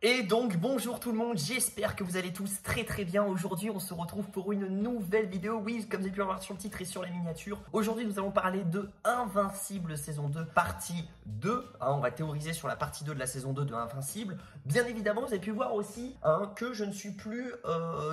Et donc bonjour tout le monde, j'espère que vous allez tous très bien. Aujourd'hui on se retrouve pour une nouvelle vidéo. Oui, comme vous avez pu voir sur le titre et sur la miniature, aujourd'hui nous allons parler de Invincible saison 2 partie 2 On va théoriser sur la partie 2 de la saison 2 de Invincible. Bien évidemment vous avez pu voir aussi que je ne suis plus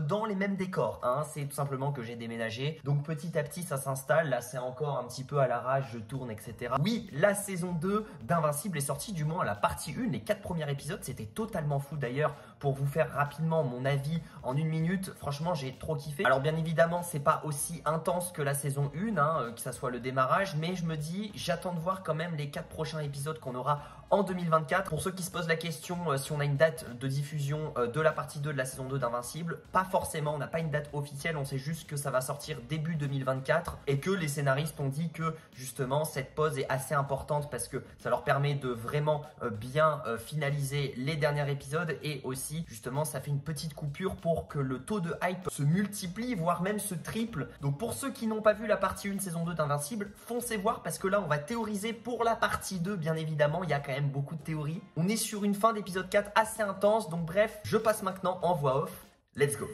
dans les mêmes décors C'est tout simplement que j'ai déménagé. Donc petit à petit ça s'installe. Là c'est encore un petit peu à l'arrache, je tourne etc. Oui, la saison 2 d'Invincible est sortie, du moins la partie 1. Les 4 premiers épisodes c'était totalement fou. D'ailleurs, pour vous faire rapidement mon avis en une minute, franchement j'ai trop kiffé. Alors bien évidemment c'est pas aussi intense que la saison 1 que ça soit le démarrage, mais je me dis j'attends de voir quand même les 4 prochains épisodes qu'on aura en 2024. Pour ceux qui se posent la question si on a une date de diffusion de la partie 2 de la saison 2 d'Invincible, pas forcément, on n'a pas une date officielle, on sait juste que ça va sortir début 2024 et que les scénaristes ont dit que justement cette pause est assez importante parce que ça leur permet de vraiment bien finaliser les derniers épisodes et aussi justement ça fait une petite coupure pour que le taux de hype se multiplie voire même se triple. Donc pour ceux qui n'ont pas vu la partie 1 saison 2 d'Invincible, foncez voir parce que là on va théoriser pour la partie 2. Bien évidemment il y a quand même beaucoup de théories. On est sur une fin d'épisode 4 assez intense, donc bref, je passe maintenant en voix off. Let's go.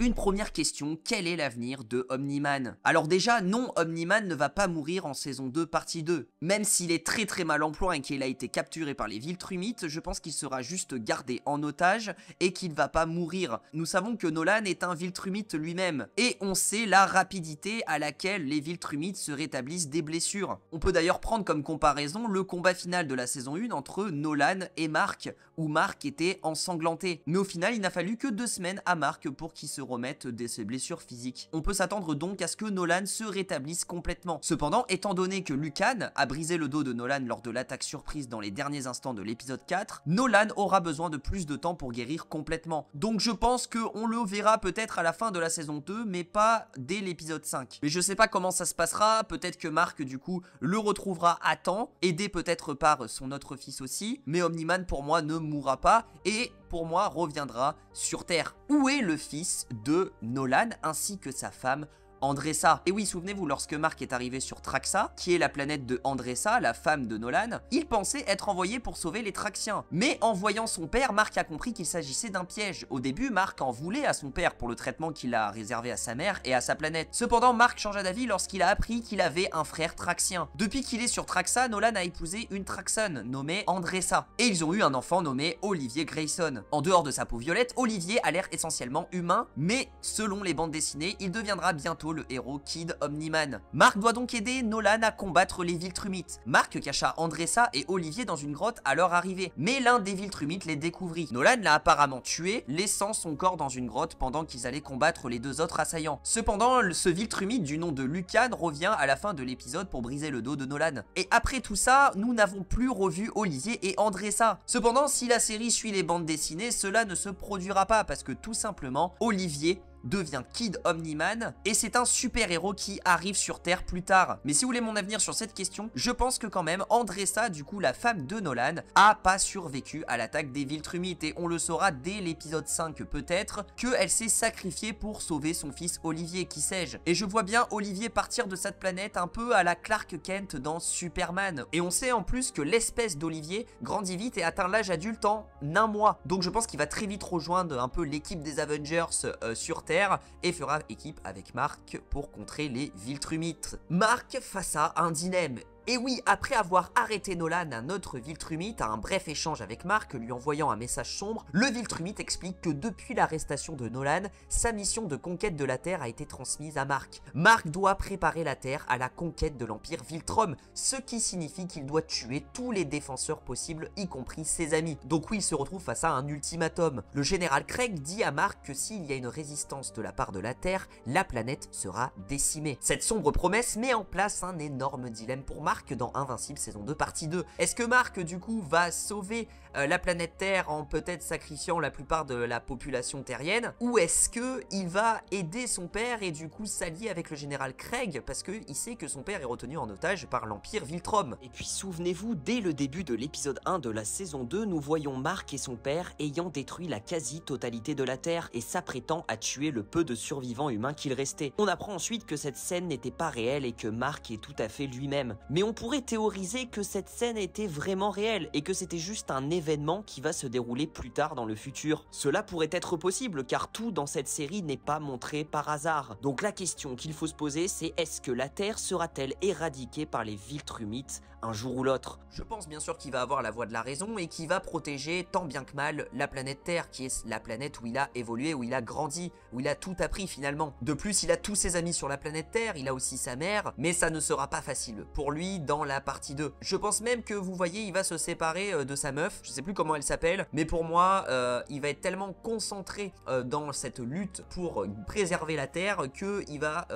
Une première question, quel est l'avenir de Omni-Man? Alors déjà, non, Omni-Man ne va pas mourir en saison 2 partie 2. Même s'il est très mal en point et qu'il a été capturé par les Viltrumites, je pense qu'il sera juste gardé en otage et qu'il ne va pas mourir. Nous savons que Nolan est un Viltrumite lui-même et on sait la rapidité à laquelle les Viltrumites se rétablissent des blessures. On peut d'ailleurs prendre comme comparaison le combat final de la saison 1 entre Nolan et Mark, où Mark était ensanglanté. Mais au final, il n'a fallu que 2 semaines à Mark pour qu'il se remette de ses blessures physiques. On peut s'attendre donc à ce que Nolan se rétablisse complètement. Cependant, étant donné que Lucan a brisé le dos de Nolan lors de l'attaque surprise dans les derniers instants de l'épisode 4, Nolan aura besoin de plus de temps pour guérir complètement. Donc je pense qu'on le verra peut-être à la fin de la saison 2, mais pas dès l'épisode 5. Mais je sais pas comment ça se passera, peut-être que Mark du coup le retrouvera à temps, aidé peut-être par son autre fils aussi, mais Omni-Man pour moi ne mourra pas et pour moi reviendra sur Terre. Où est le fils de Nolan ainsi que sa femme Andressa? Et oui, souvenez-vous, lorsque Mark est arrivé sur Traxa, qui est la planète de Andressa, la femme de Nolan, il pensait être envoyé pour sauver les Traxiens. Mais en voyant son père, Mark a compris qu'il s'agissait d'un piège. Au début, Mark en voulait à son père pour le traitement qu'il a réservé à sa mère et à sa planète. Cependant, Mark changea d'avis lorsqu'il a appris qu'il avait un frère Traxien. Depuis qu'il est sur Traxa, Nolan a épousé une Traxonne nommée Andressa. Et ils ont eu un enfant nommé Olivier Grayson. En dehors de sa peau violette, Olivier a l'air essentiellement humain, mais selon les bandes dessinées, il deviendra bientôt le héros Kid Omni-Man. Mark doit donc aider Nolan à combattre les Viltrumites. Mark cacha Andressa et Olivier dans une grotte à leur arrivée, mais l'un des Viltrumites les découvrit. Nolan l'a apparemment tué, laissant son corps dans une grotte pendant qu'ils allaient combattre les 2 autres assaillants. Cependant, ce Viltrumite du nom de Lucan revient à la fin de l'épisode pour briser le dos de Nolan. Et après tout ça, nous n'avons plus revu Olivier et Andressa. Cependant, si la série suit les bandes dessinées, cela ne se produira pas parce que tout simplement, Olivier devient Kid Omni-Man et c'est un super héros qui arrive sur Terre plus tard. Mais si vous voulez mon avenir sur cette question, je pense que quand même Andressa, du coup la femme de Nolan, a pas survécu à l'attaque des Viltrumites et on le saura dès l'épisode 5 peut-être qu'elle s'est sacrifiée pour sauver son fils Olivier, qui sais-je. Et je vois bien Olivier partir de cette planète un peu à la Clark Kent dans Superman. Et on sait en plus que l'espèce d'Olivier grandit vite et atteint l'âge adulte en 1 mois. Donc je pense qu'il va très vite rejoindre un peu l'équipe des Avengers sur Terre et fera équipe avec Mark pour contrer les Viltrumites. Mark face à un dilemme. Et oui, après avoir arrêté Nolan, un autre Viltrumite a un bref échange avec Mark, lui envoyant un message sombre. Le Viltrumite explique que depuis l'arrestation de Nolan, sa mission de conquête de la Terre a été transmise à Mark. Mark doit préparer la Terre à la conquête de l'Empire Viltrum, ce qui signifie qu'il doit tuer tous les défenseurs possibles, y compris ses amis. Donc oui, il se retrouve face à un ultimatum. Le général Craig dit à Mark que s'il y a une résistance de la part de la Terre, la planète sera décimée. Cette sombre promesse met en place un énorme dilemme pour Mark, Mark dans Invincible saison 2 partie 2. Est-ce que Mark du coup va sauver la planète Terre en peut-être sacrifiant la plupart de la population terrienne, ou est-ce que il va aider son père et du coup s'allier avec le général Craig parce qu'il sait que son père est retenu en otage par l'Empire Viltrom? Et puis souvenez-vous, dès le début de l'épisode 1 de la saison 2, nous voyons Mark et son père ayant détruit la quasi-totalité de la Terre et s'apprêtant à tuer le peu de survivants humains qu'il restait. On apprend ensuite que cette scène n'était pas réelle et que Mark est tout à fait lui-même. Mais on pourrait théoriser que cette scène était vraiment réelle et que c'était juste un événement qui va se dérouler plus tard dans le futur. Cela pourrait être possible car tout dans cette série n'est pas montré par hasard. Donc la question qu'il faut se poser, c'est est-ce que la Terre sera-t-elle éradiquée par les Viltrumites un jour ou l'autre? Je pense bien sûr qu'il va avoir la voix de la raison et qu'il va protéger tant bien que mal la planète Terre, qui est la planète où il a évolué, où il a grandi, où il a tout appris finalement. De plus, il a tous ses amis sur la planète Terre, il a aussi sa mère, mais ça ne sera pas facile pour lui dans la partie 2. Je pense même que vous voyez, il va se séparer de sa meuf, je sais plus comment elle s'appelle, mais pour moi, il va être tellement concentré dans cette lutte pour préserver la Terre qu'il va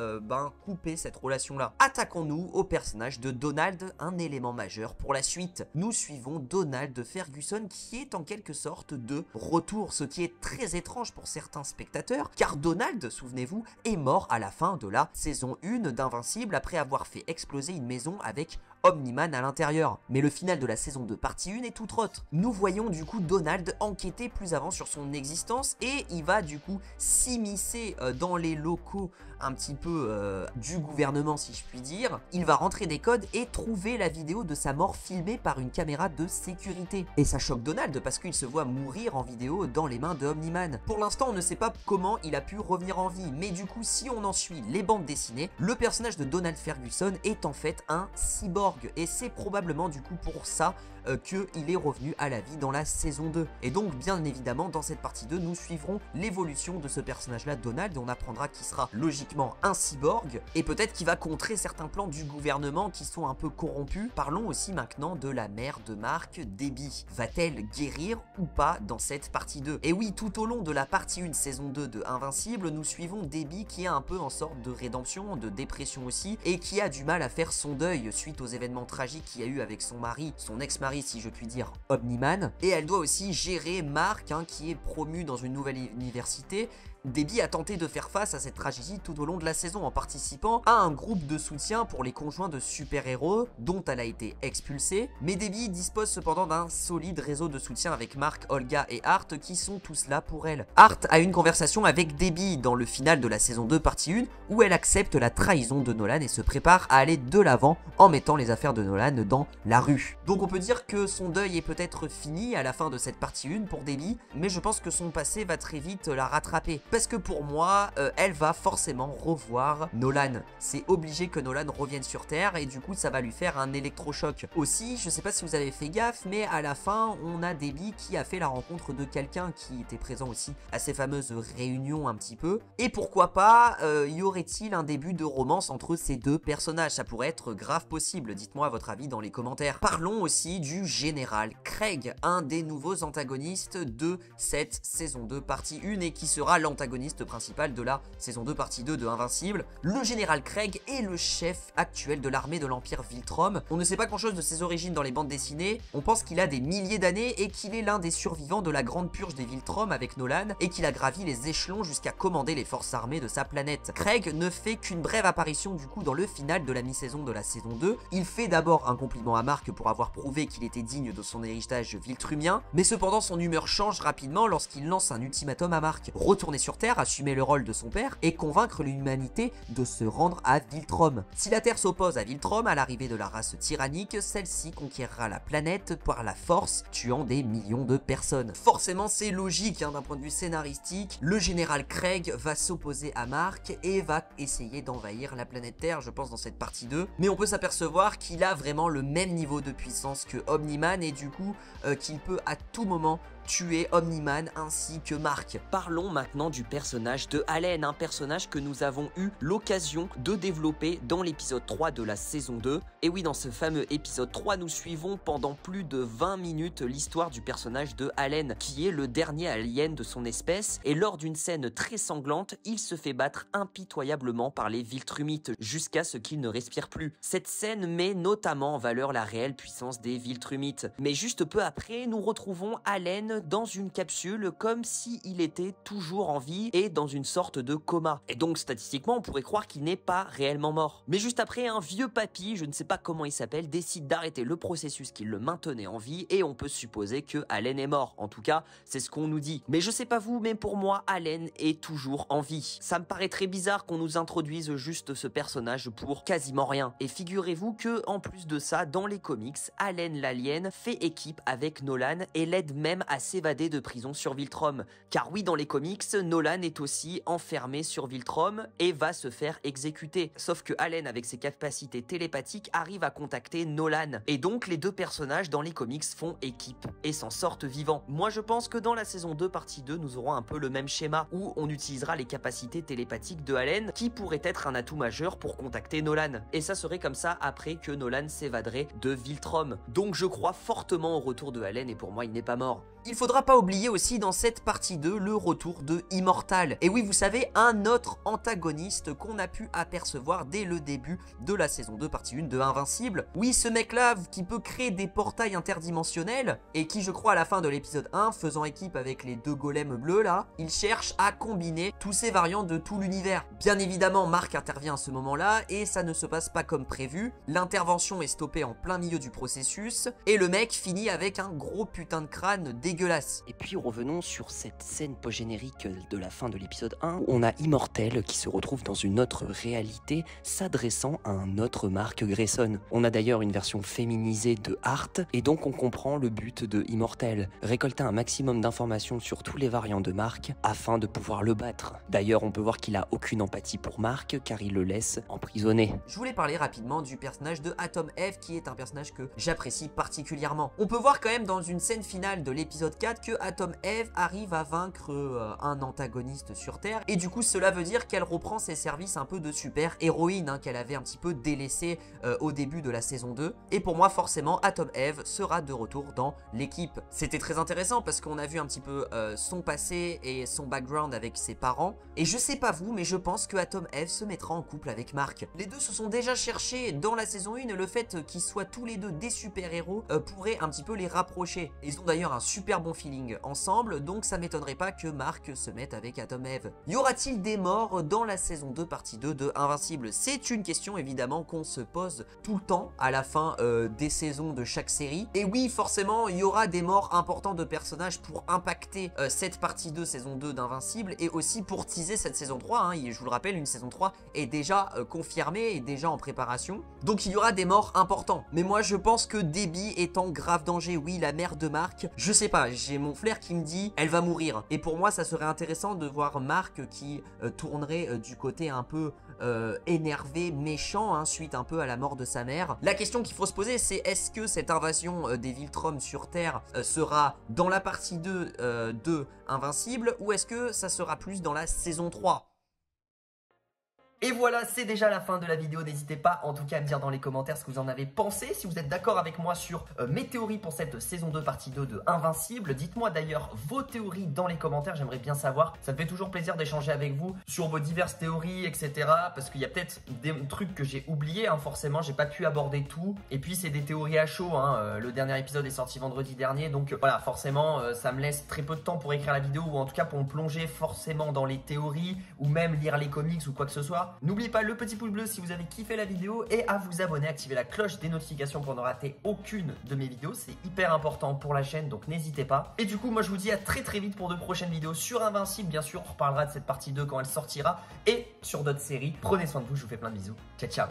couper cette relation-là. Attaquons-nous au personnage de Donald, un élément majeur pour la suite. Nous suivons Donald Ferguson qui est en quelque sorte de retour, ce qui est très étrange pour certains spectateurs, car Donald, souvenez-vous, est mort à la fin de la saison 1 d'Invincible après avoir fait exploser une maison avec Omni-Man à l'intérieur. Mais le final de la saison 2 partie 1 est tout autre. Nous voyons du coup Donald enquêter plus avant sur son existence et il va du coup s'immiscer dans les locaux un petit peu du gouvernement si je puis dire. Il va rentrer des codes et trouver la vidéo de sa mort filmée par une caméra de sécurité. Et ça choque Donald parce qu'il se voit mourir en vidéo dans les mains de Omni-Man. Pour l'instant on ne sait pas comment il a pu revenir en vie, mais du coup si on en suit les bandes dessinées, le personnage de Donald Ferguson est en fait un cyborg. Et c'est probablement du coup pour ça qu'il est revenu à la vie dans la saison 2. Et donc bien évidemment dans cette partie 2 nous suivrons l'évolution de ce personnage là, Donald, et on apprendra qu'il sera logiquement un cyborg et peut-être qu'il va contrer certains plans du gouvernement qui sont un peu corrompus. Parlons aussi maintenant de la mère de Mark, Debbie. Va-t-elle guérir ou pas dans cette partie 2? Et oui, tout au long de la partie 1 saison 2 de Invincible, nous suivons Debbie qui est un peu en sorte de rédemption, de dépression aussi, et qui a du mal à faire son deuil suite aux événements tragiques qu'il y a eu avec son mari, son ex-mari si je puis dire, Omni-Man. Et elle doit aussi gérer Mark qui est promu dans une nouvelle université. Debbie a tenté de faire face à cette tragédie tout au long de la saison en participant à un groupe de soutien pour les conjoints de super-héros dont elle a été expulsée, mais Debbie dispose cependant d'un solide réseau de soutien avec Mark, Olga et Art qui sont tous là pour elle. Art a une conversation avec Debbie dans le final de la saison 2 partie 1 où elle accepte la trahison de Nolan et se prépare à aller de l'avant en mettant les affaires de Nolan dans la rue. Donc on peut dire que son deuil est peut-être fini à la fin de cette partie 1 pour Debbie, mais je pense que son passé va très vite la rattraper. Parce que pour moi, elle va forcément revoir Nolan. C'est obligé que Nolan revienne sur Terre et du coup ça va lui faire un électrochoc. Aussi, je sais pas si vous avez fait gaffe, mais à la fin, on a Debbie qui a fait la rencontre de quelqu'un qui était présent aussi à ces fameuses réunions un petit peu. Et pourquoi pas, y aurait-il un début de romance entre ces deux personnages? Ça pourrait être grave possible, dites-moi votre avis dans les commentaires. Parlons aussi du général Craig, un des nouveaux antagonistes de cette saison 2 partie 1 et qui sera l'antagoniste principal de la saison 2 partie 2 de Invincible. Le général Craig est le chef actuel de l'armée de l'Empire Viltrom. On ne sait pas grand chose de ses origines dans les bandes dessinées, on pense qu'il a des milliers d'années et qu'il est l'un des survivants de la grande purge des Viltrom avec Nolan et qu'il a gravi les échelons jusqu'à commander les forces armées de sa planète. Craig ne fait qu'une brève apparition du coup dans le final de la mi-saison de la saison 2. Il fait d'abord un compliment à Mark pour avoir prouvé qu'il était digne de son héritage viltrumien, mais cependant son humeur change rapidement lorsqu'il lance un ultimatum à Mark: retourner sur Terre, assumer le rôle de son père et convaincre l'humanité de se rendre à Viltrom. Si la Terre s'oppose à Viltrom à l'arrivée de la race tyrannique, celle-ci conquérera la planète par la force, tuant des millions de personnes. Forcément c'est logique d'un point de vue scénaristique, le général Craig va s'opposer à Mark et va essayer d'envahir la planète Terre, je pense dans cette partie 2, mais on peut s'apercevoir qu'il a vraiment le même niveau de puissance que Omni-Man et du coup qu'il peut à tout moment tuer Omni-Man ainsi que Mark. Parlons maintenant du personnage de Allen, un personnage que nous avons eu l'occasion de développer dans l'épisode 3 de la saison 2. Et oui, dans ce fameux épisode 3, nous suivons pendant plus de 20 minutes l'histoire du personnage de Allen, qui est le dernier alien de son espèce, et lors d'une scène très sanglante, il se fait battre impitoyablement par les Viltrumites, jusqu'à ce qu'il ne respire plus. Cette scène met notamment en valeur la réelle puissance des Viltrumites. Mais juste peu après, nous retrouvons Allen dans une capsule, comme s'il était toujours en vie et dans une sorte de coma. Et donc statistiquement, on pourrait croire qu'il n'est pas réellement mort. Mais juste après, un vieux papy, je ne sais pas comment il s'appelle, décide d'arrêter le processus qui le maintenait en vie, et on peut supposer que Allen est mort. En tout cas, c'est ce qu'on nous dit. Mais je sais pas vous, mais pour moi, Allen est toujours en vie. Ça me paraît très bizarre qu'on nous introduise juste ce personnage pour quasiment rien. Et figurez-vous que, en plus de ça, dans les comics, Allen l'alien fait équipe avec Nolan et l'aide même à s'évader de prison sur Viltrum. Car oui, dans les comics, Nolan est aussi enfermé sur Viltrum et va se faire exécuter. Sauf que Allen, avec ses capacités télépathiques, arrive à contacter Nolan. Et donc, les deux personnages dans les comics font équipe et s'en sortent vivants. Moi, je pense que dans la saison 2, partie 2, nous aurons un peu le même schéma où on utilisera les capacités télépathiques de Allen qui pourrait être un atout majeur pour contacter Nolan. Et ça serait comme ça après que Nolan s'évaderait de Viltrum. Donc je crois fortement au retour de Allen et pour moi il n'est pas mort. Il faudra pas oublier aussi dans cette partie 2 le retour de Immortal. Et oui, vous savez, un autre antagoniste qu'on a pu apercevoir dès le début de la saison 2 partie 1 de Invincible. Oui, ce mec-là qui peut créer des portails interdimensionnels et qui, je crois, à la fin de l'épisode 1, faisant équipe avec les deux golems bleus là, il cherche à combiner tous ces variants de tout l'univers. Bien évidemment, Mark intervient à ce moment-là et ça ne se passe pas comme prévu. L'intervention est stoppée en plein milieu du processus et le mec finit avec un gros putain de crâne dégueulasse. Et puis revenons sur cette scène post-générique de la fin de l'épisode 1 où on a Immortel qui se retrouve dans une autre réalité s'adressant à un autre Mark Grayson. On a d'ailleurs une version féminisée de Hart et donc on comprend le but de Immortel, récolter un maximum d'informations sur tous les variants de Mark afin de pouvoir le battre. D'ailleurs on peut voir qu'il a aucune empathie pour Mark car il le laisse emprisonné. Je voulais parler rapidement du personnage de Atom Eve qui est un personnage que j'apprécie particulièrement. On peut voir quand même dans une scène finale de l'épisode 4 que Atom Eve arrive à vaincre un antagoniste sur Terre et du coup cela veut dire qu'elle reprend ses services un peu de super héroïne qu'elle avait un petit peu délaissé au début de la saison 2 et pour moi forcément Atom Eve sera de retour dans l'équipe. C'était très intéressant parce qu'on a vu un petit peu son passé et son background avec ses parents et je sais pas vous mais je pense que Atom Eve se mettra en couple avec Mark. Les deux se sont déjà cherchés dans la saison 1 et le fait qu'ils soient tous les deux des super héros pourrait un petit peu les rapprocher. Ils ont d'ailleurs un super bon feeling ensemble, donc ça m'étonnerait pas que Mark se mette avec Atom Eve. Y aura-t-il des morts dans la saison 2 partie 2 de Invincible? C'est une question évidemment qu'on se pose tout le temps à la fin des saisons de chaque série. Et oui, forcément, il y aura des morts importants de personnages pour impacter cette partie 2 saison 2 d'Invincible et aussi pour teaser cette saison 3. Hein. Je vous le rappelle, une saison 3 est déjà confirmée et déjà en préparation. Donc il y aura des morts importants. Mais moi je pense que Debbie est en grave danger. Oui, la mère de Mark, je sais pas, j'ai mon flair qui me dit elle va mourir. Et pour moi ça serait intéressant de voir Mark qui tournerait du côté un peu énervé, méchant, hein, suite un peu à la mort de sa mère. La question qu'il faut se poser c'est est-ce que cette invasion des Viltrum sur Terre sera dans la partie 2 de Invincible ou est-ce que ça sera plus dans la saison 3? Et voilà, c'est déjà la fin de la vidéo. N'hésitez pas en tout cas à me dire dans les commentaires ce que vous en avez pensé. Si vous êtes d'accord avec moi sur mes théories pour cette saison 2 partie 2 de Invincible. Dites-moi d'ailleurs vos théories dans les commentaires, j'aimerais bien savoir. Ça me fait toujours plaisir d'échanger avec vous sur vos diverses théories, etc. Parce qu'il y a peut-être des trucs que j'ai oubliés, hein, forcément, j'ai pas pu aborder tout. Et puis c'est des théories à chaud, hein. Le dernier épisode est sorti vendredi dernier. Donc voilà, forcément, ça me laisse très peu de temps pour écrire la vidéo ou en tout cas pour me plonger forcément dans les théories ou même lire les comics ou quoi que ce soit. N'oubliez pas le petit pouce bleu si vous avez kiffé la vidéo et à vous abonner, activer la cloche des notifications pour ne rater aucune de mes vidéos. C'est hyper important pour la chaîne, donc n'hésitez pas. Et du coup, moi je vous dis à très vite pour de prochaines vidéos sur Invincible. Bien sûr, on reparlera de cette partie 2 quand elle sortira et sur d'autres séries. Prenez soin de vous, je vous fais plein de bisous. Ciao, ciao.